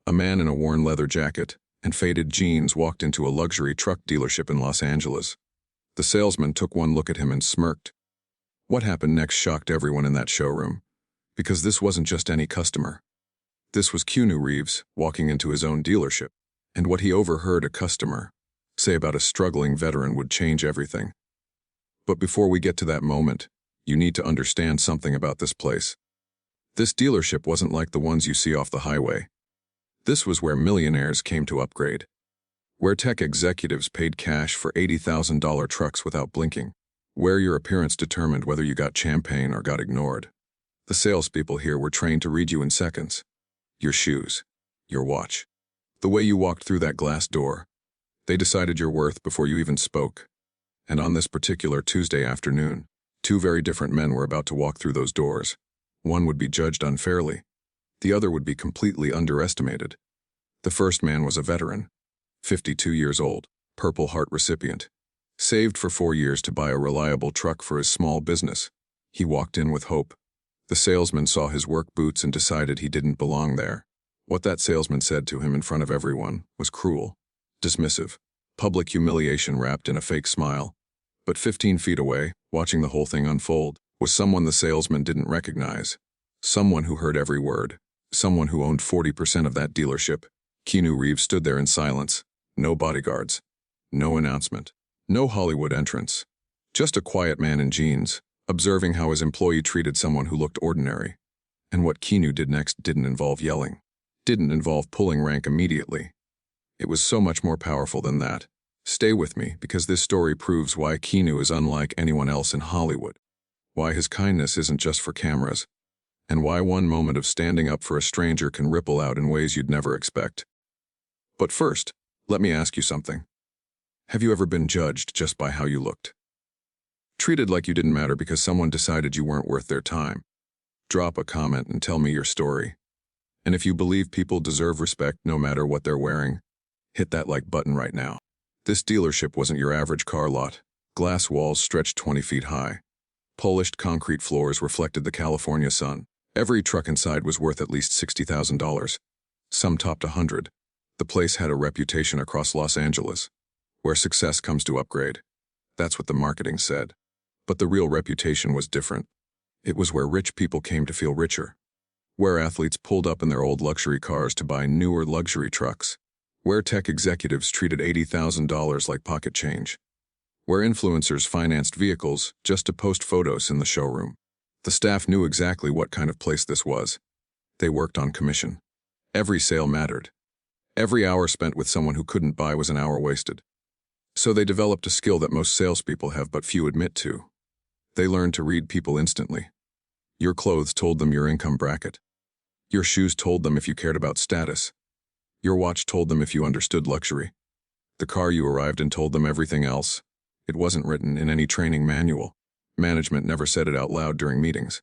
A man in a worn leather jacket and faded jeans walked into a luxury truck dealership in Los Angeles. The salesman took one look at him and smirked. What happened next shocked everyone in that showroom, because this wasn't just any customer. This was Keanu Reeves walking into his own dealership, and what he overheard a customer say about a struggling veteran would change everything. But before we get to that moment, you need to understand something about this place. This dealership wasn't like the ones you see off the highway. This was where millionaires came to upgrade, where tech executives paid cash for $80,000 trucks without blinking, where your appearance determined whether you got champagne or got ignored. The salespeople here were trained to read you in seconds. Your shoes, your watch, the way you walked through that glass door. They decided your worth before you even spoke. And on this particular Tuesday afternoon, two very different men were about to walk through those doors. One would be judged unfairly. The other would be completely underestimated. The first man was a veteran, 52 years old, Purple Heart recipient. Saved for 4 years to buy a reliable truck for his small business. He walked in with hope. The salesman saw his work boots and decided he didn't belong there. What that salesman said to him in front of everyone was cruel, dismissive, public humiliation wrapped in a fake smile. But 15 feet away, watching the whole thing unfold, was someone the salesman didn't recognize. Someone who heard every word. Someone who owned 40% of that dealership. Keanu Reeves stood there in silence. No bodyguards. No announcement. No Hollywood entrance. Just a quiet man in jeans, observing how his employee treated someone who looked ordinary. And what Keanu did next didn't involve yelling. Didn't involve pulling rank immediately. It was so much more powerful than that. Stay with me, because this story proves why Keanu is unlike anyone else in Hollywood. Why his kindness isn't just for cameras. And why one moment of standing up for a stranger can ripple out in ways you'd never expect. But first, let me ask you something. Have you ever been judged just by how you looked? Treated like you didn't matter because someone decided you weren't worth their time? Drop a comment and tell me your story. And if you believe people deserve respect no matter what they're wearing, hit that like button right now. This dealership wasn't your average car lot. Glass walls stretched 20 feet high. Polished concrete floors reflected the California sun. Every truck inside was worth at least $60,000. Some topped 100. The place had a reputation across Los Angeles, where success comes to upgrade. That's what the marketing said. But the real reputation was different. It was where rich people came to feel richer. Where athletes pulled up in their old luxury cars to buy newer luxury trucks. Where tech executives treated $80,000 like pocket change. Where influencers financed vehicles just to post photos in the showroom. The staff knew exactly what kind of place this was. They worked on commission. Every sale mattered. Every hour spent with someone who couldn't buy was an hour wasted. So they developed a skill that most salespeople have but few admit to. They learned to read people instantly. Your clothes told them your income bracket. Your shoes told them if you cared about status. Your watch told them if you understood luxury. The car you arrived in told them everything else. It wasn't written in any training manual. Management never said it out loud during meetings.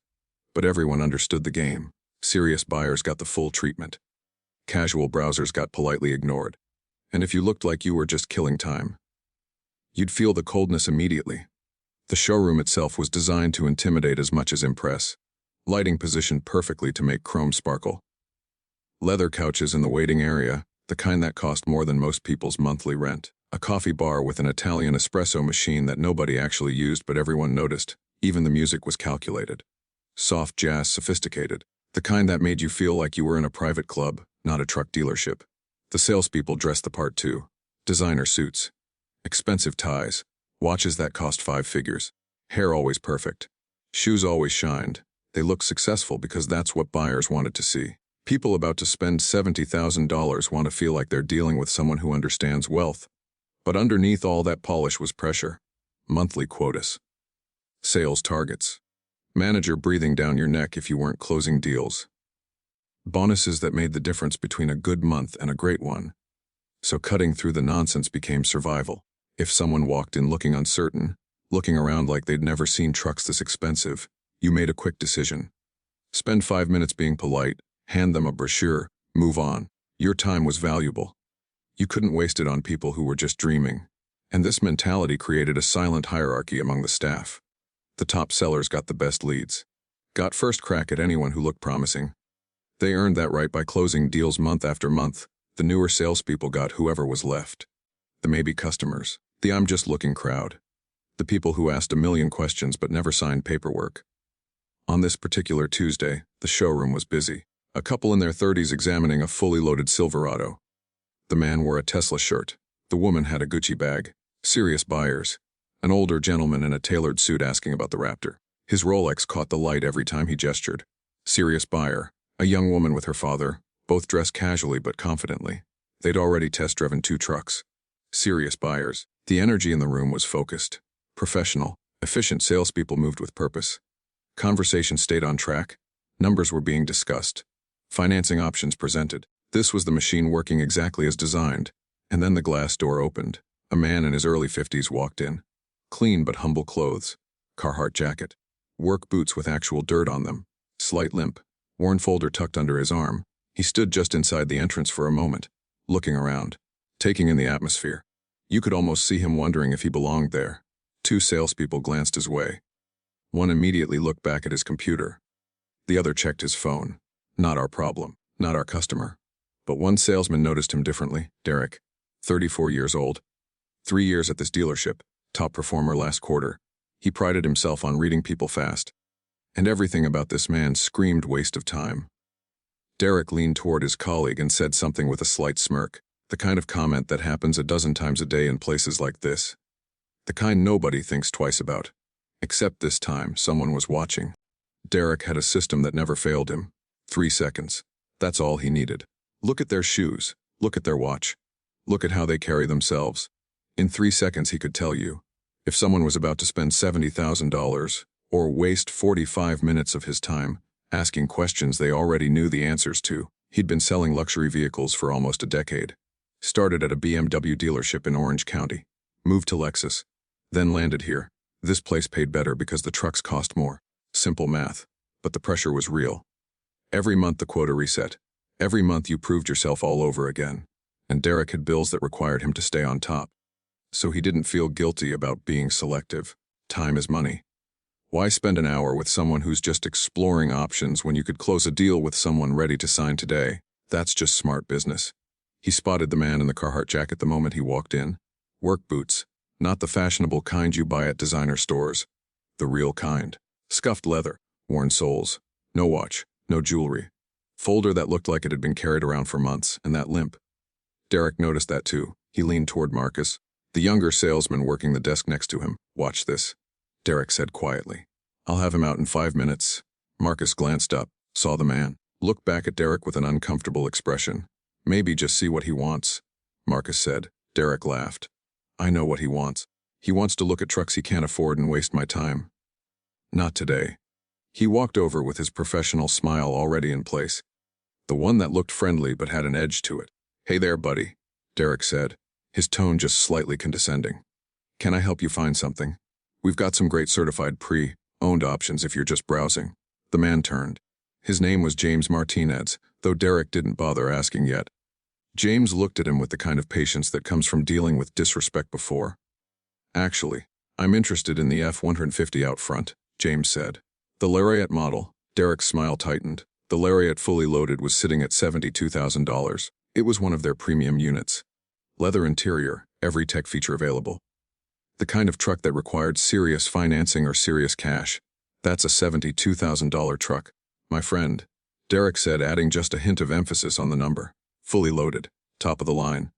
But everyone understood the game. Serious buyers got the full treatment. Casual browsers got politely ignored. And if you looked like you were just killing time, you'd feel the coldness immediately. The showroom itself was designed to intimidate as much as impress. Lighting positioned perfectly to make chrome sparkle. Leather couches in the waiting area, the kind that cost more than most people's monthly rent. A coffee bar with an Italian espresso machine that nobody actually used but everyone noticed. Even the music was calculated. Soft jazz, sophisticated. The kind that made you feel like you were in a private club, not a truck dealership. The salespeople dressed the part too. Designer suits. Expensive ties. Watches that cost 5 figures. Hair always perfect. Shoes always shined. They looked successful because that's what buyers wanted to see. People about to spend $70,000 want to feel like they're dealing with someone who understands wealth. But underneath all that polish was pressure. Monthly quotas. Sales targets. Manager breathing down your neck if you weren't closing deals. Bonuses that made the difference between a good month and a great one. So cutting through the nonsense became survival. If someone walked in looking uncertain, looking around like they'd never seen trucks this expensive, you made a quick decision. Spend 5 minutes being polite, hand them a brochure, move on. Your time was valuable. You couldn't waste it on people who were just dreaming. And this mentality created a silent hierarchy among the staff. The top sellers got the best leads. Got first crack at anyone who looked promising. They earned that right by closing deals month after month. The newer salespeople got whoever was left. The maybe customers. The I'm just looking crowd. The people who asked a million questions but never signed paperwork. On this particular Tuesday, the showroom was busy. A couple in their 30s examining a fully loaded Silverado. The man wore a Tesla shirt. The woman had a Gucci bag. Serious buyers. An older gentleman in a tailored suit asking about the Raptor. His Rolex caught the light every time he gestured. Serious buyer. A young woman with her father, both dressed casually but confidently. They'd already test-driven 2 trucks. Serious buyers. The energy in the room was focused. Professional, efficient salespeople moved with purpose. Conversation stayed on track. Numbers were being discussed. Financing options presented. This was the machine working exactly as designed. And then the glass door opened. A man in his early 50s walked in. Clean but humble clothes. Carhartt jacket. Work boots with actual dirt on them. Slight limp. Worn folder tucked under his arm. He stood just inside the entrance for a moment, looking around, taking in the atmosphere. You could almost see him wondering if he belonged there. 2 salespeople glanced his way. One immediately looked back at his computer. The other checked his phone. Not our problem, not our customer. But one salesman noticed him differently. Derek, 34 years old. 3 years at this dealership, top performer last quarter. He prided himself on reading people fast. And everything about this man screamed waste of time. Derek leaned toward his colleague and said something with a slight smirk, the kind of comment that happens a dozen times a day in places like this. The kind nobody thinks twice about. Except this time, someone was watching. Derek had a system that never failed him. 3 seconds. That's all he needed. Look at their shoes. Look at their watch. Look at how they carry themselves. In 3 seconds he could tell you. If someone was about to spend $70,000, or waste 45 minutes of his time, asking questions they already knew the answers to. He'd been selling luxury vehicles for almost a decade. Started at a BMW dealership in Orange County. Moved to Lexus. Then landed here. This place paid better because the trucks cost more. Simple math. But the pressure was real. Every month the quota reset. Every month you proved yourself all over again. And Derek had bills that required him to stay on top. So he didn't feel guilty about being selective. Time is money. Why spend an hour with someone who's just exploring options when you could close a deal with someone ready to sign today? That's just smart business. He spotted the man in the Carhartt jacket the moment he walked in. Work boots. Not the fashionable kind you buy at designer stores. The real kind. Scuffed leather. Worn soles. No watch. No jewelry. Folder that looked like it had been carried around for months, and that limp. Derek noticed that too. He leaned toward Marcus, the younger salesman working the desk next to him. Watch this, Derek said quietly. I'll have him out in 5 minutes. Marcus glanced up, saw the man, looked back at Derek with an uncomfortable expression. Maybe just see what he wants, Marcus said. Derek laughed. I know what he wants. He wants to look at trucks he can't afford and waste my time. Not today. He walked over with his professional smile already in place. The one that looked friendly but had an edge to it. Hey there, buddy, Derek said, his tone just slightly condescending. Can I help you find something? We've got some great certified pre-owned options if you're just browsing. The man turned. His name was James Martinez, though Derek didn't bother asking yet. James looked at him with the kind of patience that comes from dealing with disrespect before. Actually, I'm interested in the F-150 out front, James said. The Lariat model. Derek's smile tightened. The Lariat fully loaded was sitting at $72,000. It was one of their premium units. Leather interior, every tech feature available. The kind of truck that required serious financing or serious cash. That's a $72,000 truck, my friend, Derek said, adding just a hint of emphasis on the number. Fully loaded, top of the line.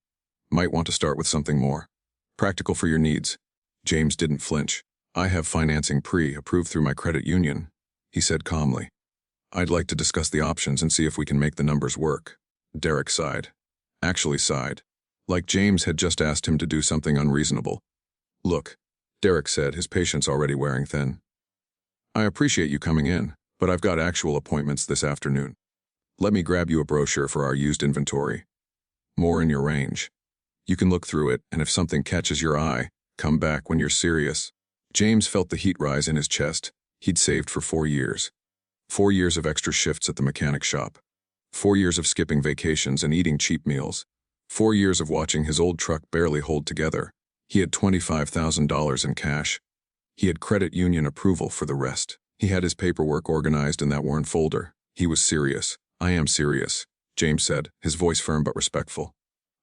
Might want to start with something more practical for your needs. James didn't flinch. I have financing pre-approved through my credit union, he said calmly. I'd like to discuss the options and see if we can make the numbers work. Derek sighed. Actually sighed. Like James had just asked him to do something unreasonable. Look, Derek said, his patience already wearing thin. I appreciate you coming in, but I've got actual appointments this afternoon. Let me grab you a brochure for our used inventory. More in your range. You can look through it, and if something catches your eye, come back when you're serious. James felt the heat rise in his chest. He'd saved for 4 years. 4 years of extra shifts at the mechanic shop. 4 years of skipping vacations and eating cheap meals. 4 years of watching his old truck barely hold together. He had $25,000 in cash. He had credit union approval for the rest. He had his paperwork organized in that worn folder. He was serious, I am serious, James said, his voice firm but respectful.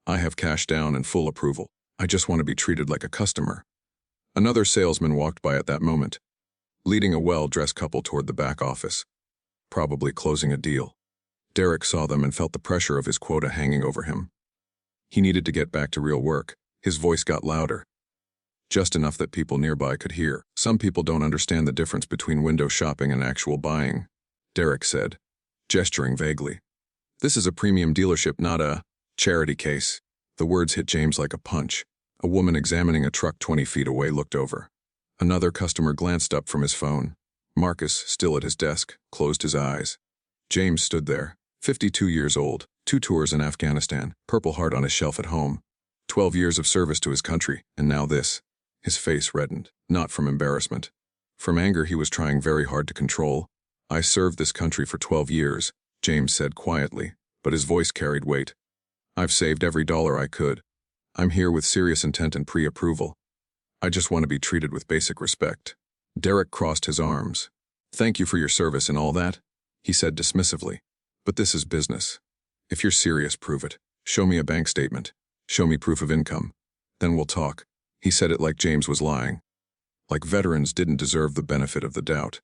I have cash down and full approval. I just want to be treated like a customer. Another salesman walked by at that moment, leading a well-dressed couple toward the back office, probably closing a deal. Derek saw them and felt the pressure of his quota hanging over him. He needed to get back to real work. His voice got louder, just enough that people nearby could hear. Some people don't understand the difference between window shopping and actual buying, Derek said, gesturing vaguely. This is a premium dealership, not a charity case. The words hit James like a punch. A woman examining a truck 20 feet away looked over. Another customer glanced up from his phone. Marcus, still at his desk, closed his eyes. James stood there, 52 years old, 2 tours in Afghanistan, Purple Heart on his shelf at home, 12 years of service to his country, and now this. His face reddened, not from embarrassment. From anger he was trying very hard to control. I served this country for 12 years, James said quietly, but his voice carried weight. I've saved every dollar I could. I'm here with serious intent and pre-approval. I just want to be treated with basic respect. Derek crossed his arms. Thank you for your service and all that, he said dismissively. But this is business. If you're serious, prove it. Show me a bank statement. Show me proof of income. Then we'll talk. He said it like James was lying. Like veterans didn't deserve the benefit of the doubt.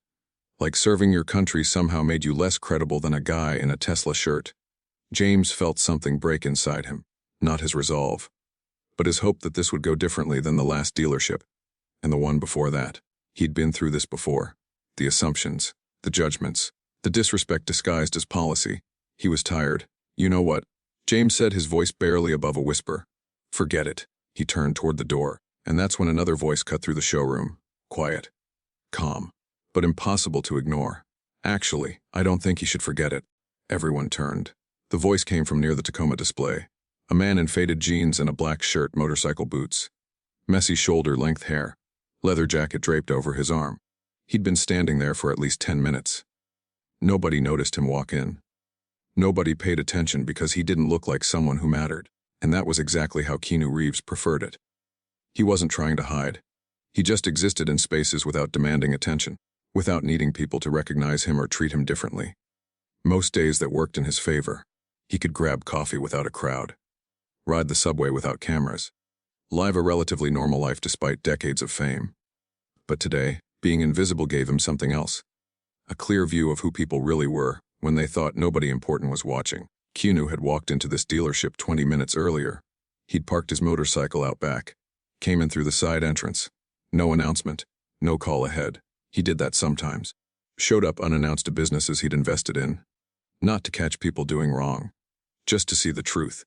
Like serving your country somehow made you less credible than a guy in a Tesla shirt. James felt something break inside him, not his resolve, but his hope that this would go differently than the last dealership, and the one before that. He'd been through this before. The assumptions, the judgments, the disrespect disguised as policy. He was tired. You know what? James said, his voice barely above a whisper. Forget it. He turned toward the door, and that's when another voice cut through the showroom. Quiet. Calm. But impossible to ignore. Actually, I don't think he should forget it. Everyone turned. The voice came from near the Tacoma display. A man in faded jeans and a black shirt, motorcycle boots. Messy shoulder-length hair. Leather jacket draped over his arm. He'd been standing there for at least 10 minutes. Nobody noticed him walk in. Nobody paid attention because he didn't look like someone who mattered, and that was exactly how Keanu Reeves preferred it. He wasn't trying to hide. He just existed in spaces without demanding attention, without needing people to recognize him or treat him differently. Most days that worked in his favor. He could grab coffee without a crowd, ride the subway without cameras, live a relatively normal life despite decades of fame. But today, being invisible gave him something else. A clear view of who people really were when they thought nobody important was watching. Keanu had walked into this dealership 20 minutes earlier. He'd parked his motorcycle out back, came in through the side entrance. No announcement, no call ahead. He did that sometimes. Showed up unannounced to businesses he'd invested in. Not to catch people doing wrong. Just to see the truth.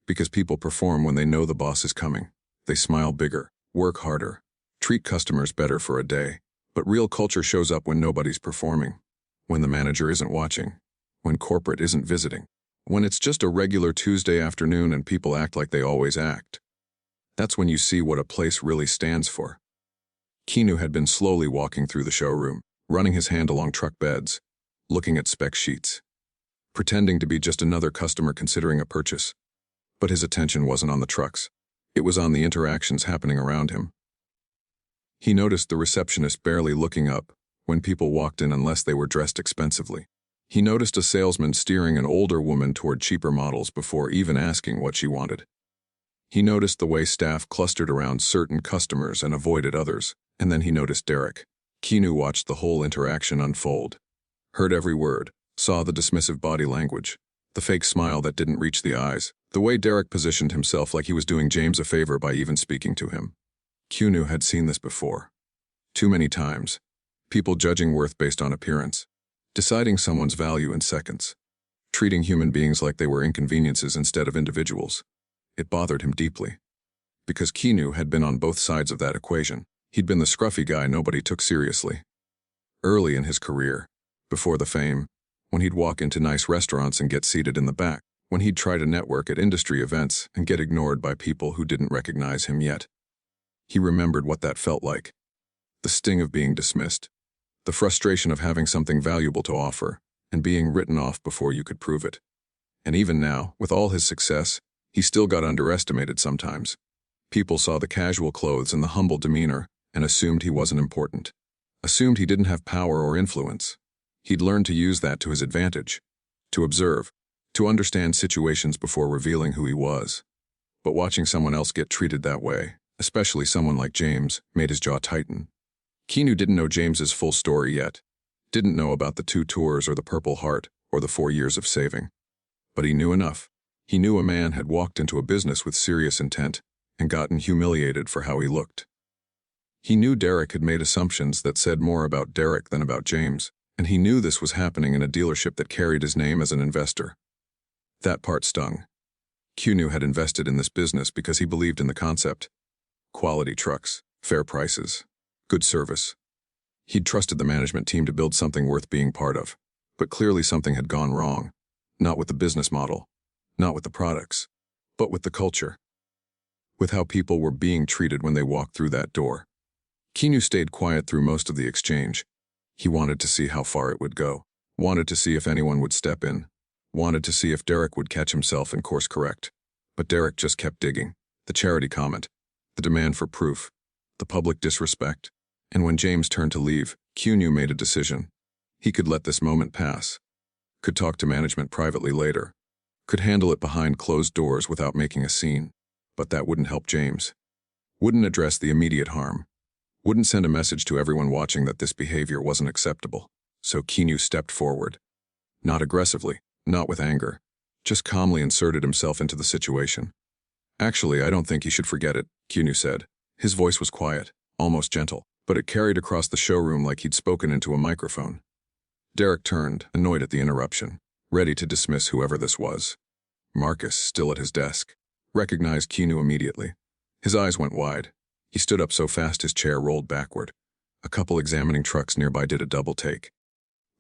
Because people perform when they know the boss is coming. They smile bigger, work harder, treat customers better for a day. But real culture shows up when nobody's performing. When the manager isn't watching. When corporate isn't visiting. When it's just a regular Tuesday afternoon and people act like they always act. That's when you see what a place really stands for. Keanu had been slowly walking through the showroom, running his hand along truck beds, looking at spec sheets, pretending to be just another customer considering a purchase. But his attention wasn't on the trucks. It was on the interactions happening around him. He noticed the receptionist barely looking up when people walked in unless they were dressed expensively. He noticed a salesman steering an older woman toward cheaper models before even asking what she wanted. He noticed the way staff clustered around certain customers and avoided others, and then he noticed Derek. Keanu watched the whole interaction unfold, heard every word, saw the dismissive body language, the fake smile that didn't reach the eyes, the way Derek positioned himself like he was doing James a favor by even speaking to him. Keanu had seen this before. Too many times. People judging worth based on appearance, deciding someone's value in seconds, treating human beings like they were inconveniences instead of individuals. It bothered him deeply. Because Keanu had been on both sides of that equation. He'd been the scruffy guy nobody took seriously. Early in his career, before the fame, when he'd walk into nice restaurants and get seated in the back, when he'd try to network at industry events and get ignored by people who didn't recognize him yet. He remembered what that felt like. The sting of being dismissed. The frustration of having something valuable to offer and being written off before you could prove it. And even now, with all his success, he still got underestimated sometimes. People saw the casual clothes and the humble demeanor and assumed he wasn't important. Assumed he didn't have power or influence. He'd learned to use that to his advantage. to observe, to understand situations before revealing who he was. But watching someone else get treated that way, especially someone like James, made his jaw tighten. Keanu didn't know James's full story yet. Didn't know about the 2 tours or the Purple Heart or the 4 years of saving. But he knew enough. He knew a man had walked into a business with serious intent and gotten humiliated for how he looked. He knew Derek had made assumptions that said more about Derek than about James, and he knew this was happening in a dealership that carried his name as an investor. That part stung. Keanu had invested in this business because he believed in the concept. Quality trucks, fair prices, good service. He'd trusted the management team to build something worth being part of, but clearly something had gone wrong. Not with the business model, not with the products, but with the culture. With how people were being treated when they walked through that door. Keanu stayed quiet through most of the exchange. He wanted to see how far it would go, wanted to see if anyone would step in, wanted to see if Derek would catch himself and course correct. But Derek just kept digging. The charity comment, the demand for proof, the public disrespect. And when James turned to leave, Keanu made a decision. He could let this moment pass. Could talk to management privately later. Could handle it behind closed doors without making a scene. But that wouldn't help James. Wouldn't address the immediate harm. Wouldn't send a message to everyone watching that this behavior wasn't acceptable. So Keanu stepped forward. Not aggressively, not with anger. Just calmly inserted himself into the situation. Actually, I don't think he should forget it, Keanu said. His voice was quiet, almost gentle, but it carried across the showroom like he'd spoken into a microphone. Derek turned, annoyed at the interruption, ready to dismiss whoever this was. Marcus, still at his desk, recognized Keanu immediately. His eyes went wide. He stood up so fast his chair rolled backward. A couple examining trucks nearby did a double take.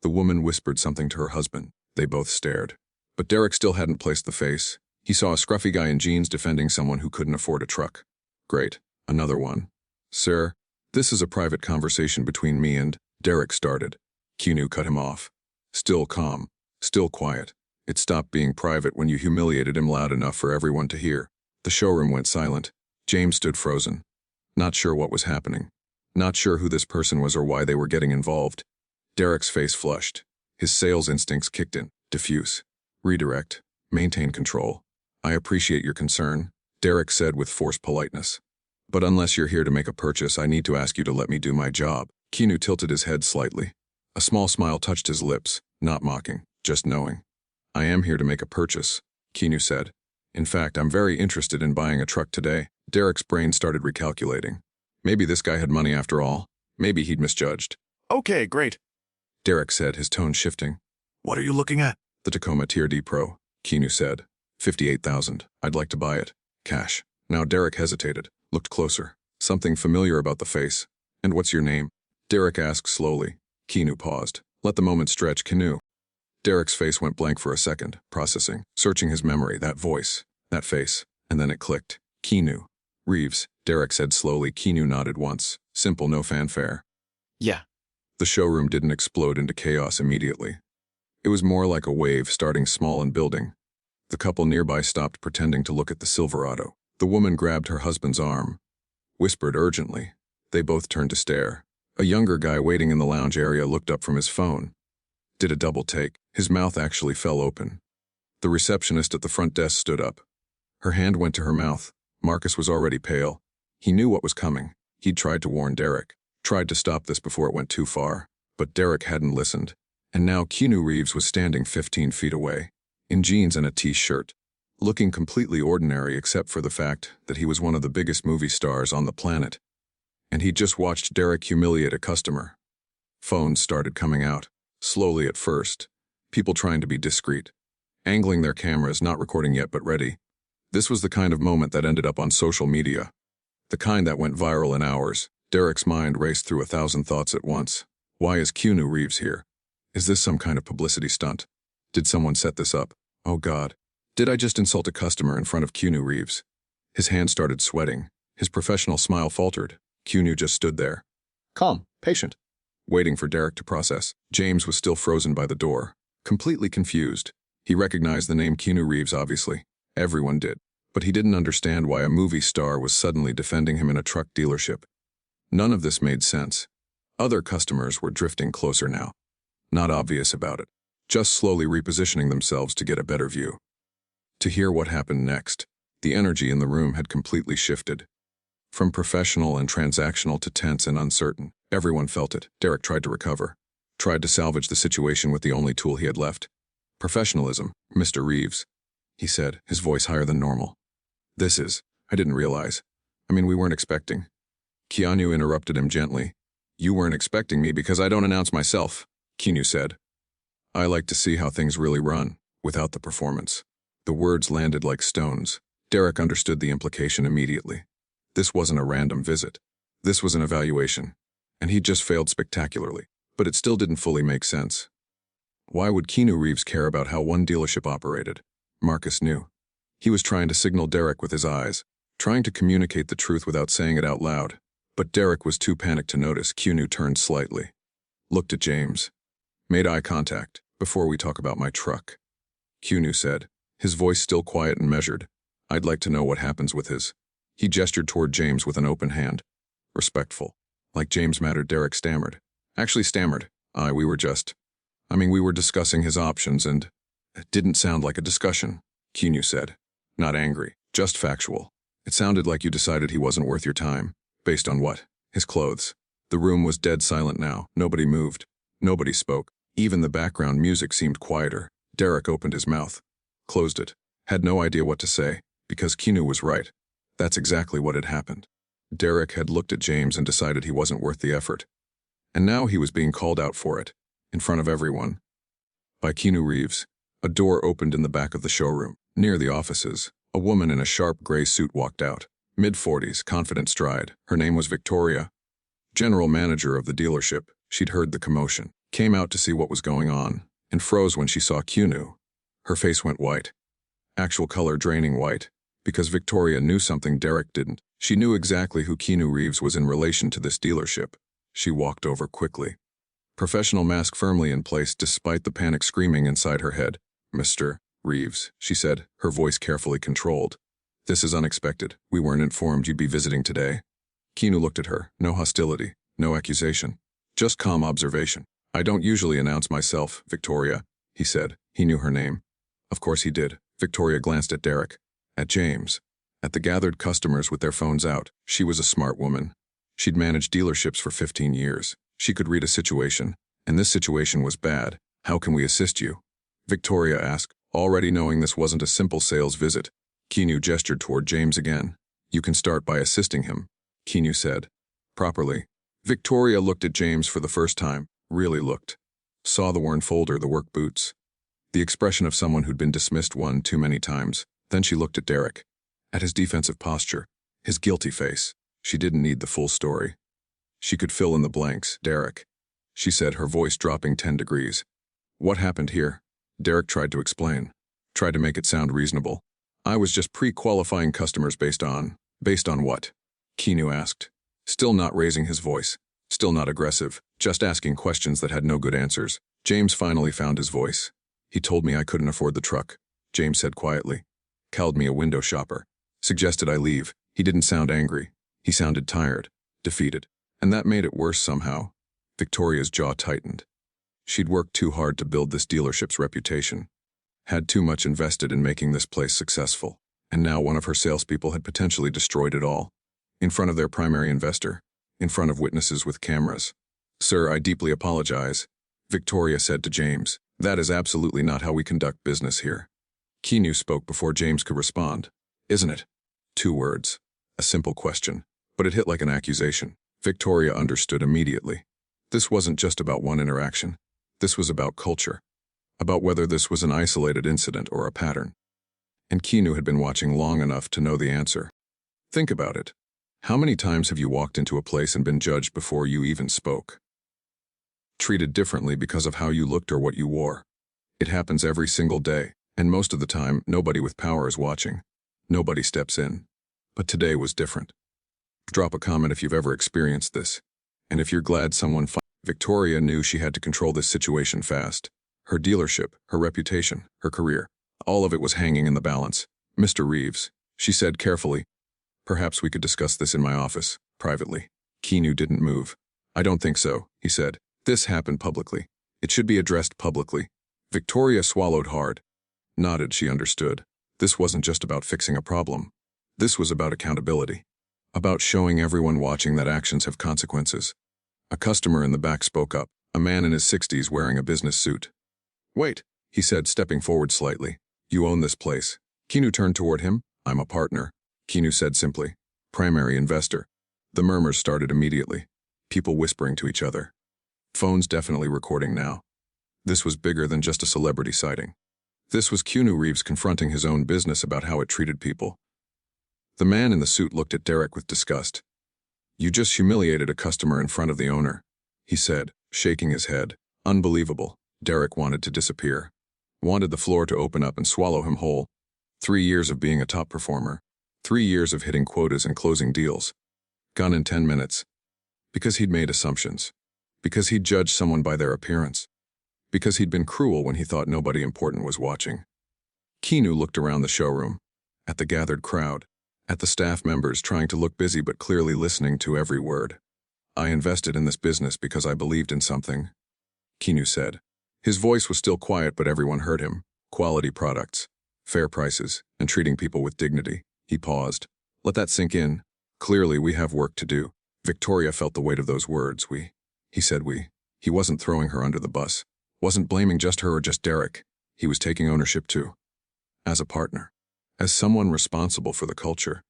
The woman whispered something to her husband. They both stared. But Derek still hadn't placed the face. He saw a scruffy guy in jeans defending someone who couldn't afford a truck. Great. Another one. Sir, this is a private conversation between me and... Derek started. Keanu cut him off. Still calm. Still quiet. It stopped being private when you humiliated him loud enough for everyone to hear. The showroom went silent. James stood frozen. Not sure what was happening. Not sure who this person was or why they were getting involved. Derek's face flushed. His sales instincts kicked in. Diffuse. Redirect. Maintain control. I appreciate your concern, Derek said with forced politeness. But unless you're here to make a purchase, I need to ask you to let me do my job. Keanu tilted his head slightly. A small smile touched his lips, not mocking, just knowing. I am here to make a purchase, Keanu said. In fact, I'm very interested in buying a truck today. Derek's brain started recalculating. Maybe this guy had money after all. Maybe he'd misjudged. Okay, great. Derek said, his tone shifting. What are you looking at? The Tacoma Tier D Pro, Keanu said. $58,000. I'd like to buy it. Cash. Now Derek hesitated, looked closer. Something familiar about the face. And what's your name? Derek asked slowly. Keanu paused. Let the moment stretch. Keanu. Derek's face went blank for a second, processing, searching his memory, that voice, that face, and then it clicked. Keanu Reeves, Derek said slowly. Keanu nodded once. Simple, no fanfare. Yeah. The showroom didn't explode into chaos immediately. It was more like a wave starting small and building. The couple nearby stopped pretending to look at the Silverado. The woman grabbed her husband's arm, whispered urgently. They both turned to stare. A younger guy waiting in the lounge area looked up from his phone. Did a double take. His mouth actually fell open. The receptionist at the front desk stood up. Her hand went to her mouth. Marcus was already pale. He knew what was coming. He'd tried to warn Derek, tried to stop this before it went too far. But Derek hadn't listened. And now Keanu Reeves was standing 15 feet away, in jeans and a t-shirt, looking completely ordinary except for the fact that he was one of the biggest movie stars on the planet. And he'd just watched Derek humiliate a customer. Phones started coming out, slowly at first, people trying to be discreet, angling their cameras, not recording yet but ready. This was the kind of moment that ended up on social media. The kind that went viral in hours. Derek's mind raced through 1,000 thoughts at once. Why is Keanu Reeves here? Is this some kind of publicity stunt? Did someone set this up? Oh God. Did I just insult a customer in front of Keanu Reeves? His hand started sweating. His professional smile faltered. Keanu just stood there. Calm, patient, waiting for Derek to process. James was still frozen by the door, completely confused. He recognized the name Keanu Reeves, obviously. Everyone did. But he didn't understand why a movie star was suddenly defending him in a truck dealership. None of this made sense. Other customers were drifting closer now. Not obvious about it. just slowly repositioning themselves to get a better view. To hear what happened next, the energy in the room had completely shifted. From professional and transactional to tense and uncertain, everyone felt it. Derek tried to recover, tried to salvage the situation with the only tool he had left. Professionalism, Mr. Reeves, he said, his voice higher than normal. I didn't realize. We weren't expecting. Keanu interrupted him gently. You weren't expecting me because I don't announce myself, Keanu said. I like to see how things really run, without the performance. The words landed like stones. Derek understood the implication immediately. This wasn't a random visit. This was an evaluation. And he'd just failed spectacularly. But it still didn't fully make sense. Why would Keanu Reeves care about how one dealership operated? Marcus knew. He was trying to signal Derek with his eyes, trying to communicate the truth without saying it out loud. But Derek was too panicked to notice. Keanu turned slightly, looked at James, made eye contact. Before we talk about my truck, Keanu said, his voice still quiet and measured. I'd like to know what happens with his. He gestured toward James with an open hand. Respectful. Like James mattered, Derek stammered. Actually stammered. We were discussing his options and... It didn't sound like a discussion, Keanu said. Not angry, just factual. It sounded like you decided he wasn't worth your time. Based on what? His clothes. The room was dead silent now. Nobody moved. Nobody spoke. Even the background music seemed quieter. Derek opened his mouth, closed it, had no idea what to say, because Keanu was right. That's exactly what had happened. Derek had looked at James and decided he wasn't worth the effort. And now he was being called out for it, in front of everyone. By Keanu Reeves. A door opened in the back of the showroom. Near the offices, a woman in a sharp gray suit walked out. Mid-40s, confident stride. Her name was Victoria. General manager of the dealership, she'd heard the commotion, came out to see what was going on, and froze when she saw Keanu. Her face went white. Actual color draining white, because Victoria knew something Derek didn't. She knew exactly who Keanu Reeves was in relation to this dealership. She walked over quickly. Professional mask firmly in place despite the panic screaming inside her head. Mr. Reeves, she said, her voice carefully controlled. This is unexpected. We weren't informed you'd be visiting today. Keanu looked at her. No hostility, no accusation, just calm observation. I don't usually announce myself, Victoria, he said. He knew her name. Of course he did. Victoria glanced at Derek, at James, at the gathered customers with their phones out. She was a smart woman. She'd managed dealerships for 15 years. She could read a situation, and this situation was bad. How can we assist you? Victoria asked, already knowing this wasn't a simple sales visit. Keanu gestured toward James again. You can start by assisting him, Keanu said. Properly. Victoria looked at James for the first time, really looked. Saw the worn folder, the work boots. The expression of someone who'd been dismissed one too many times. Then she looked at Derek, at his defensive posture, his guilty face. She didn't need the full story. She could fill in the blanks. Derek, she said, her voice dropping 10 degrees. What happened here? Derek tried to explain, tried to make it sound reasonable. I was just pre-qualifying customers based on what? Keanu asked, still not raising his voice, still not aggressive, just asking questions that had no good answers. James finally found his voice. He told me I couldn't afford the truck, James said quietly. Called me a window shopper. Suggested I leave. He didn't sound angry. He sounded tired, defeated. And that made it worse somehow. Victoria's jaw tightened. She'd worked too hard to build this dealership's reputation. Had too much invested in making this place successful. And now one of her salespeople had potentially destroyed it all. In front of their primary investor. In front of witnesses with cameras. Sir, I deeply apologize, Victoria said to James. That is absolutely not how we conduct business here. Keanu spoke before James could respond. Isn't it? 2 words. A simple question. But it hit like an accusation. Victoria understood immediately. This wasn't just about one interaction. This was about culture. About whether this was an isolated incident or a pattern. And Keanu had been watching long enough to know the answer. Think about it. How many times have you walked into a place and been judged before you even spoke? Treated differently because of how you looked or what you wore. It happens every single day, and most of the time, nobody with power is watching. Nobody steps in. But today was different. Drop a comment if you've ever experienced this. And if you're glad someone Victoria knew she had to control this situation fast. Her dealership, her reputation, her career. All of it was hanging in the balance. Mr. Reeves, she said carefully. Perhaps we could discuss this in my office, privately. Keanu didn't move. I don't think so, he said. This happened publicly. It should be addressed publicly. Victoria swallowed hard, nodded she understood. This wasn't just about fixing a problem. This was about accountability. About showing everyone watching that actions have consequences. A customer in the back spoke up, a man in his 60s wearing a business suit. "Wait," he said, stepping forward slightly. "You own this place." Keanu turned toward him. "I'm a partner," Keanu said simply. "Primary investor." The murmurs started immediately. People whispering to each other. Phones definitely recording now. This was bigger than just a celebrity sighting. This was Keanu Reeves confronting his own business about how it treated people. The man in the suit looked at Derek with disgust. "You just humiliated a customer in front of the owner," he said, shaking his head. Unbelievable. Derek wanted to disappear. Wanted the floor to open up and swallow him whole. 3 years of being a top performer. 3 years of hitting quotas and closing deals. Gone in 10 minutes. Because he'd made assumptions. Because he'd judged someone by their appearance. Because he'd been cruel when he thought nobody important was watching. Keanu looked around the showroom. At the gathered crowd. At the staff members trying to look busy but clearly listening to every word. "I invested in this business because I believed in something," Keanu said. His voice was still quiet, but everyone heard him. Quality products, fair prices, and treating people with dignity. He paused. "Let that sink in. Clearly, we have work to do." Victoria felt the weight of those words. He said we. He wasn't throwing her under the bus. Wasn't blaming just her or just Derek. He was taking ownership too. As a partner. As someone responsible for the culture.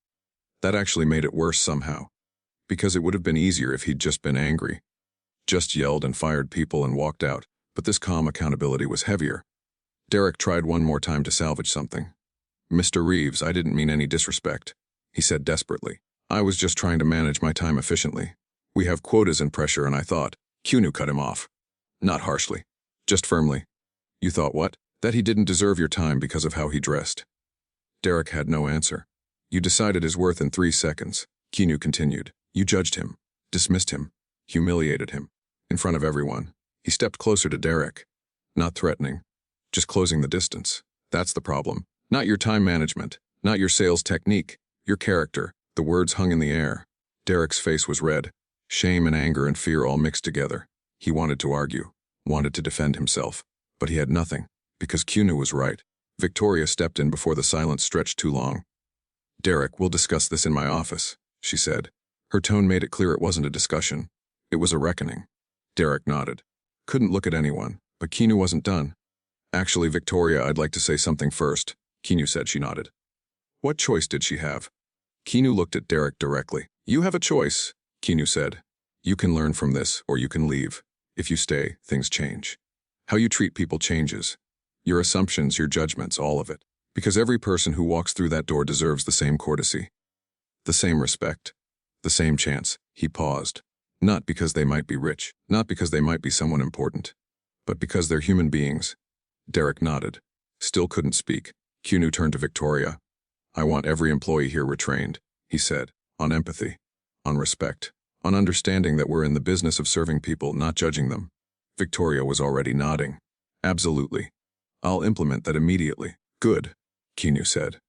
That actually made it worse somehow. Because it would have been easier if he'd just been angry. Just yelled and fired people and walked out. But this calm accountability was heavier. Derek tried one more time to salvage something. "Mr. Reeves, I didn't mean any disrespect," he said desperately. "I was just trying to manage my time efficiently. We have quotas and pressure, and I thought..." Keanu cut him off. Not harshly. Just firmly. "You thought what?" "That he didn't deserve your time because of how he dressed." Derek had no answer. "You decided his worth in 3 seconds," Keanu continued. "You judged him, dismissed him, humiliated him, in front of everyone." He stepped closer to Derek. Not threatening, just closing the distance. "That's the problem. Not your time management, not your sales technique, your character." The words hung in the air. Derek's face was red. Shame and anger and fear all mixed together. He wanted to argue, wanted to defend himself, but he had nothing, because Keanu was right. Victoria stepped in before the silence stretched too long. "Derek, we'll discuss this in my office," she said. Her tone made it clear it wasn't a discussion. It was a reckoning. Derek nodded. Couldn't look at anyone, but Keanu wasn't done. "Actually, Victoria, I'd like to say something first," Keanu said. She nodded. What choice did she have? Keanu looked at Derek directly. "You have a choice," Keanu said. "You can learn from this, or you can leave. If you stay, things change. How you treat people changes. Your assumptions, your judgments, all of it. Because every person who walks through that door deserves the same courtesy. The same respect. The same chance." He paused. "Not because they might be rich, not because they might be someone important, but because they're human beings." Derek nodded. Still couldn't speak. Keanu turned to Victoria. "I want every employee here retrained," he said, "on empathy, on respect, on understanding that we're in the business of serving people, not judging them." Victoria was already nodding. "Absolutely. I'll implement that immediately." "Good," Keanu said.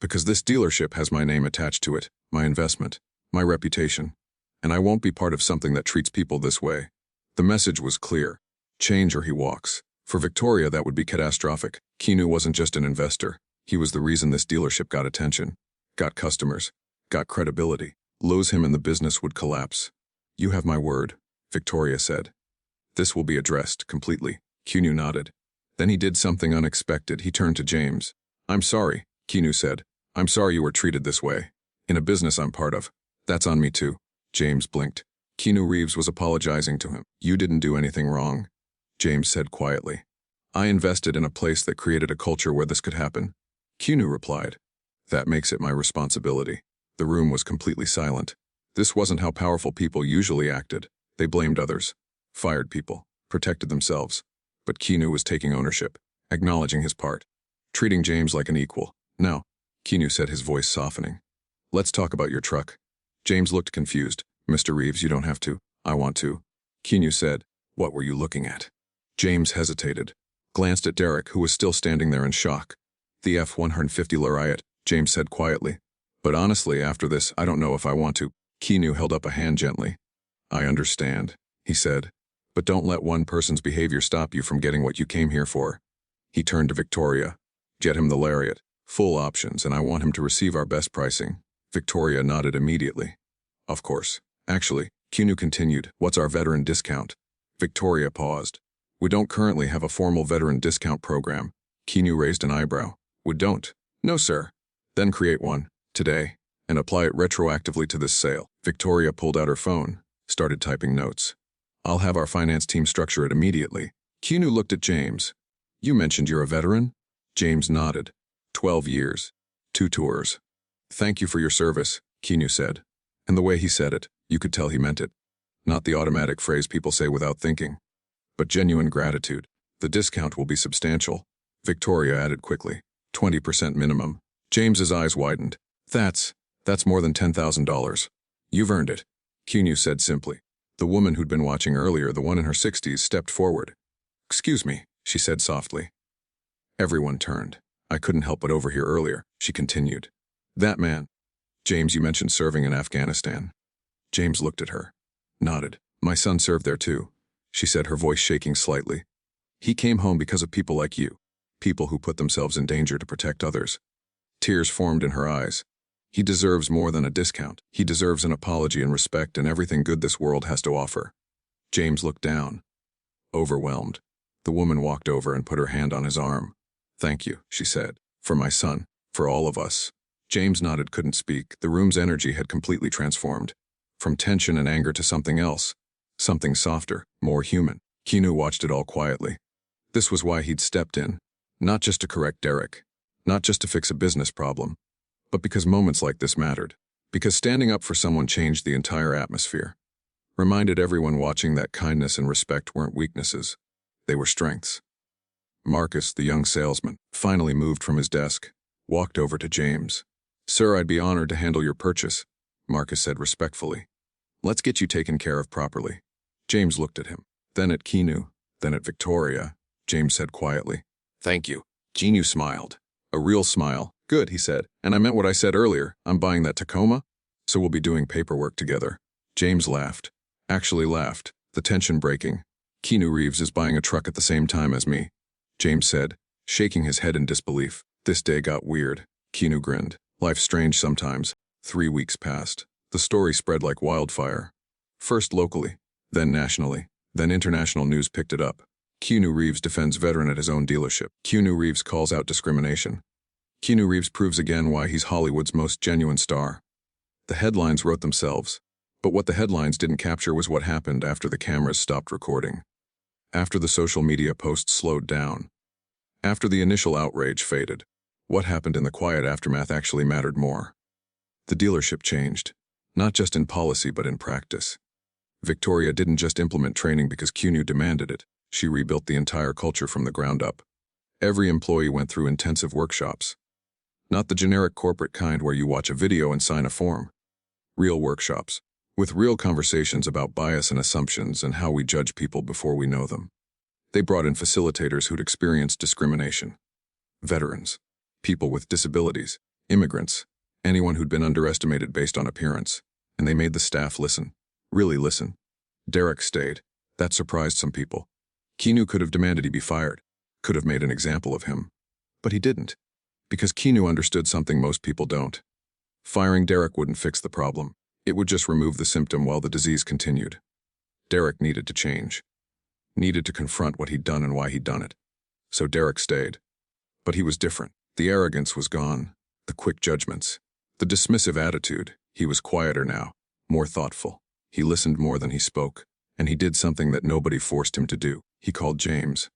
"Because this dealership has my name attached to it, my investment, my reputation, and I won't be part of something that treats people this way." The message was clear. Change or he walks. For Victoria, that would be catastrophic. Keanu wasn't just an investor. He was the reason this dealership got attention, got customers, got credibility. Lose him and the business would collapse. "You have my word," Victoria said. "This will be addressed completely." Keanu nodded. Then he did something unexpected. He turned to James. "I'm sorry," Keanu said. "I'm sorry you were treated this way. In a business I'm part of. That's on me too." James blinked. Keanu Reeves was apologizing to him. "You didn't do anything wrong," James said quietly. "I invested in a place that created a culture where this could happen." Keanu replied. "That makes it my responsibility." The room was completely silent. This wasn't how powerful people usually acted. They blamed others, fired people, protected themselves. But Keanu was taking ownership, acknowledging his part, treating James like an equal. "Now," Keanu said, his voice softening. "Let's talk about your truck." James looked confused. "Mr. Reeves, you don't have to. I want to." Keanu said. "What were you looking at?" James hesitated, glanced at Derek, who was still standing there in shock. "The F-150 Lariat," James said quietly. "But honestly, after this, I don't know if I want to." Keanu held up a hand gently. "I understand," he said. "But don't let one person's behavior stop you from getting what you came here for." He turned to Victoria. Get him the lariat. Full options, and I want him to receive our best pricing. Victoria nodded immediately. Of course. Actually, Keanu continued, what's our veteran discount? Victoria paused. We don't currently have a formal veteran discount program. Keanu raised an eyebrow. We don't? No, sir. Then create one, today, and apply it retroactively to this sale. Victoria pulled out her phone, started typing notes. I'll have our finance team structure it immediately. Keanu looked at James. You mentioned you're a veteran? James nodded. 12 years. 2 tours. Thank you for your service, Keanu said. And the way he said it, you could tell he meant it. Not the automatic phrase people say without thinking, but genuine gratitude. The discount will be substantial. Victoria added quickly. 20% minimum. James's eyes widened. That's more than $10,000. You've earned it, Keanu said simply. The woman who'd been watching earlier, the one in her 60s, stepped forward. Excuse me, she said softly. Everyone turned. I couldn't help but overhear earlier, she continued. That man. James, you mentioned serving in Afghanistan. James looked at her. Nodded. My son served there too, she said, her voice shaking slightly. He came home because of people like you. People who put themselves in danger to protect others. Tears formed in her eyes. He deserves more than a discount. He deserves an apology and respect and everything good this world has to offer. James looked down. Overwhelmed. The woman walked over and put her hand on his arm. Thank you, she said. For my son. For all of us. James nodded, couldn't speak. The room's energy had completely transformed. From tension and anger to something else. Something softer, more human. Keanu watched it all quietly. This was why he'd stepped in. Not just to correct Derek. Not just to fix a business problem. But because moments like this mattered. Because standing up for someone changed the entire atmosphere. Reminded everyone watching that kindness and respect weren't weaknesses. They were strengths. Marcus, the young salesman, finally moved from his desk. Walked over to James. Sir, I'd be honored to handle your purchase, Marcus said respectfully. Let's get you taken care of properly. James looked at him. Then at Keanu. Then at Victoria. James said quietly. Thank you. Keanu smiled. A real smile. Good, he said. And I meant what I said earlier. I'm buying that Tacoma, so we'll be doing paperwork together. James laughed. Actually laughed. The tension breaking. Keanu Reeves is buying a truck at the same time as me, James said, shaking his head in disbelief. This day got weird. Keanu grinned. Life's strange sometimes. 3 weeks passed. The story spread like wildfire. First locally, then nationally, then international news picked it up. Keanu Reeves defends veteran at his own dealership. Keanu Reeves calls out discrimination. Keanu Reeves proves again why he's Hollywood's most genuine star. The headlines wrote themselves. But what the headlines didn't capture was what happened after the cameras stopped recording. After the social media posts slowed down. After the initial outrage faded. What happened in the quiet aftermath actually mattered more. The dealership changed. Not just in policy but in practice. Victoria didn't just implement training because Keanu demanded it. She rebuilt the entire culture from the ground up. Every employee went through intensive workshops. Not the generic corporate kind where you watch a video and sign a form. Real workshops. With real conversations about bias and assumptions and how we judge people before we know them. They brought in facilitators who'd experienced discrimination. Veterans. People with disabilities. Immigrants. Anyone who'd been underestimated based on appearance. And they made the staff listen. Really listen. Derek stayed. That surprised some people. Keanu could have demanded he be fired. Could have made an example of him. But he didn't. Because Keanu understood something most people don't. Firing Derek wouldn't fix the problem. It would just remove the symptom while the disease continued. Derek needed to change. Needed to confront what he'd done and why he'd done it. So Derek stayed. But he was different. The arrogance was gone. The quick judgments. The dismissive attitude. He was quieter now. More thoughtful. He listened more than he spoke. And he did something that nobody forced him to do. He called James.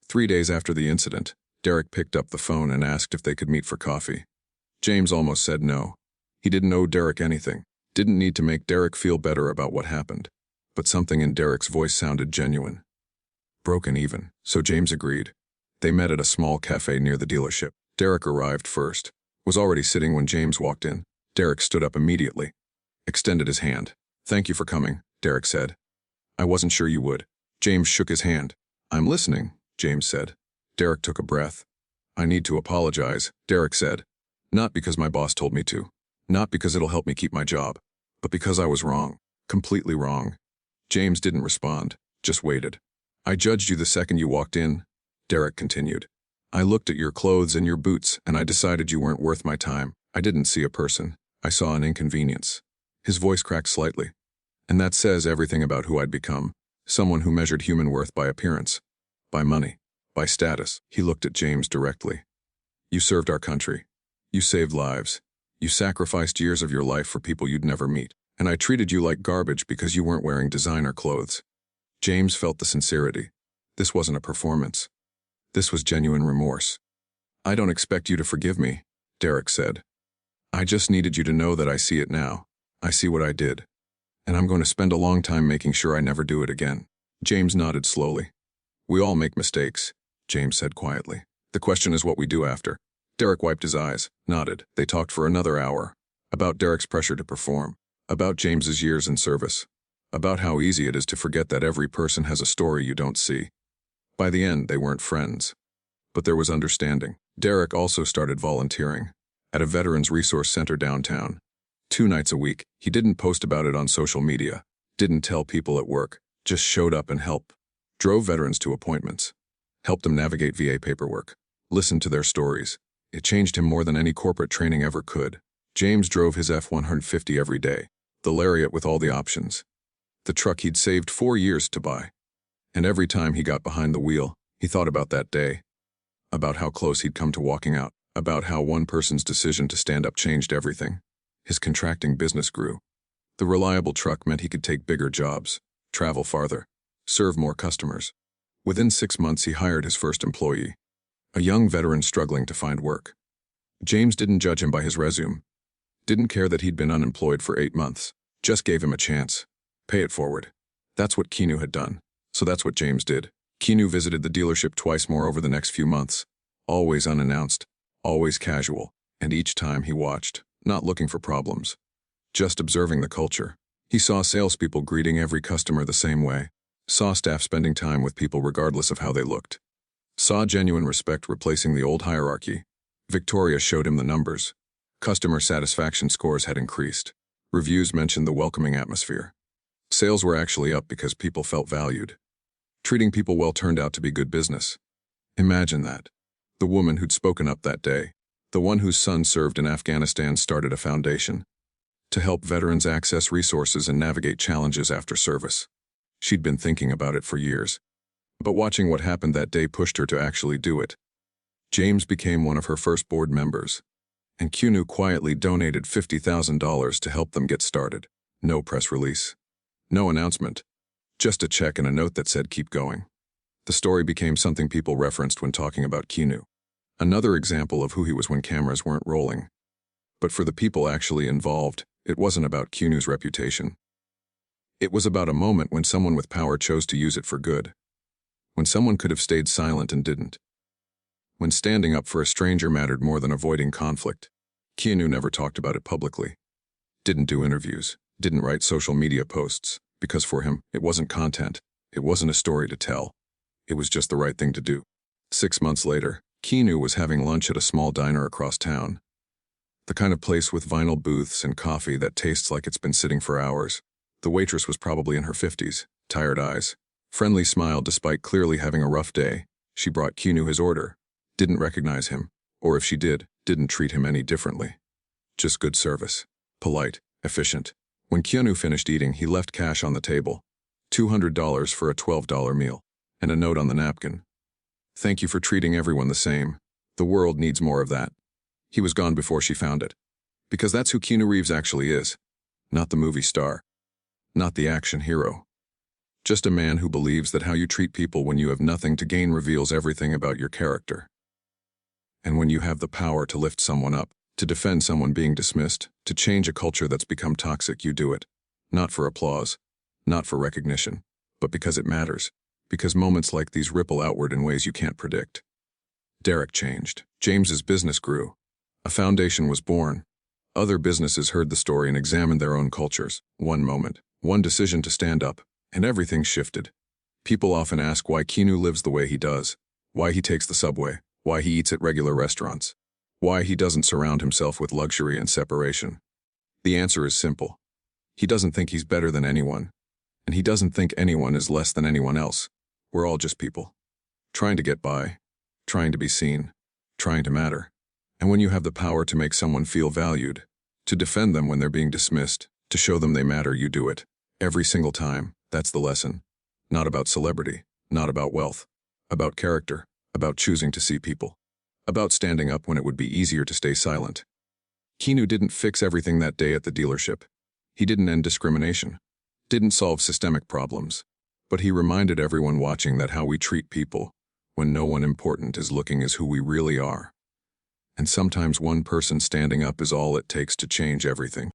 3 days after the incident, Derek picked up the phone and asked if they could meet for coffee. James almost said no. He didn't owe Derek anything. Didn't need to make Derek feel better about what happened. But something in Derek's voice sounded genuine. Broken even, so James agreed. They met at a small cafe near the dealership. Derek arrived first. Was already sitting when James walked in. Derek stood up immediately. Extended his hand. Thank you for coming, Derek said. I wasn't sure you would. James shook his hand. I'm listening, James said. Derek took a breath. I need to apologize, Derek said. Not because my boss told me to. Not because it'll help me keep my job. But because I was wrong. Completely wrong. James didn't respond, just waited. I judged you the second you walked in, Derek continued. I looked at your clothes and your boots, and I decided you weren't worth my time. I didn't see a person. I saw an inconvenience. His voice cracked slightly. And that says everything about who I'd become. Someone who measured human worth by appearance, by money, by status. He looked at James directly. You served our country. You saved lives. You sacrificed years of your life for people you'd never meet. And I treated you like garbage because you weren't wearing designer clothes. James felt the sincerity. This wasn't a performance. This was genuine remorse. I don't expect you to forgive me, Derek said. I just needed you to know that I see it now. I see what I did. And I'm going to spend a long time making sure I never do it again. James nodded slowly. We all make mistakes, James said quietly. The question is what we do after. Derek wiped his eyes, nodded. They talked for another hour. About Derek's pressure to perform. About James's years in service. About how easy it is to forget that every person has a story you don't see. By the end, they weren't friends. But there was understanding. Derek also started volunteering at a Veterans Resource Center downtown. 2 nights a week. He didn't post about it on social media, didn't tell people at work, just showed up and helped. Drove veterans to appointments, helped them navigate VA paperwork, listened to their stories. It changed him more than any corporate training ever could. James drove his F-150 every day, the Lariat with all the options, the truck he'd saved 4 years to buy. And every time he got behind the wheel, he thought about that day, about how close he'd come to walking out, about how one person's decision to stand up changed everything. His contracting business grew. The reliable truck meant he could take bigger jobs, travel farther, serve more customers. Within 6 months, he hired his first employee, a young veteran struggling to find work. James didn't judge him by his resume, didn't care that he'd been unemployed for 8 months, just gave him a chance. Pay it forward. That's what Keanu had done. So that's what James did. Keanu visited the dealership twice more over the next few months, always unannounced, always casual, and each time he watched, not looking for problems, just observing the culture. He saw salespeople greeting every customer the same way, saw staff spending time with people regardless of how they looked, saw genuine respect replacing the old hierarchy. Victoria showed him the numbers. Customer satisfaction scores had increased. Reviews mentioned the welcoming atmosphere. Sales were actually up because people felt valued. Treating people well turned out to be good business. Imagine that. The woman who'd spoken up that day, the one whose son served in Afghanistan, started a foundation to help veterans access resources and navigate challenges after service. She'd been thinking about it for years, but watching what happened that day pushed her to actually do it. James became one of her first board members, and Keanu quietly donated $50,000 to help them get started. No press release, no announcement, just a check and a note that said keep going. The story became something people referenced when talking about Keanu. Another example of who he was when cameras weren't rolling. But for the people actually involved, it wasn't about Keanu's reputation. It was about a moment when someone with power chose to use it for good. When someone could have stayed silent and didn't. When standing up for a stranger mattered more than avoiding conflict. Keanu never talked about it publicly. Didn't do interviews. Didn't write social media posts. Because for him, it wasn't content. It wasn't a story to tell. It was just the right thing to do. 6 months later, Keanu was having lunch at a small diner across town. The kind of place with vinyl booths and coffee that tastes like it's been sitting for hours. The waitress was probably in her 50s, tired eyes. Friendly smile despite clearly having a rough day. She brought Keanu his order. Didn't recognize him, or if she did, didn't treat him any differently. Just good service. Polite, efficient. When Keanu finished eating, he left cash on the table. $200 for a $12 meal. And a note on the napkin. Thank you for treating everyone the same. The world needs more of that. He was gone before she found it. Because that's who Keanu Reeves actually is. Not the movie star. Not the action hero. Just a man who believes that how you treat people when you have nothing to gain reveals everything about your character. And when you have the power to lift someone up, to defend someone being dismissed, to change a culture that's become toxic, you do it. Not for applause, not for recognition, but because it matters. Because moments like these ripple outward in ways you can't predict. Derek changed. James's business grew. A foundation was born. Other businesses heard the story and examined their own cultures. One moment, one decision to stand up, and everything shifted. People often ask why Keanu lives the way he does, why he takes the subway, why he eats at regular restaurants, why he doesn't surround himself with luxury and separation. The answer is simple. He doesn't think he's better than anyone, and he doesn't think anyone is less than anyone else. We're all just people, trying to get by, trying to be seen, trying to matter. And when you have the power to make someone feel valued, to defend them when they're being dismissed, to show them they matter, you do it. Every single time. That's the lesson. Not about celebrity, not about wealth, about character, about choosing to see people, about standing up when it would be easier to stay silent. Keanu didn't fix everything that day at the dealership. He didn't end discrimination, didn't solve systemic problems, but he reminded everyone watching that how we treat people when no one important is looking is who we really are. And sometimes one person standing up is all it takes to change everything.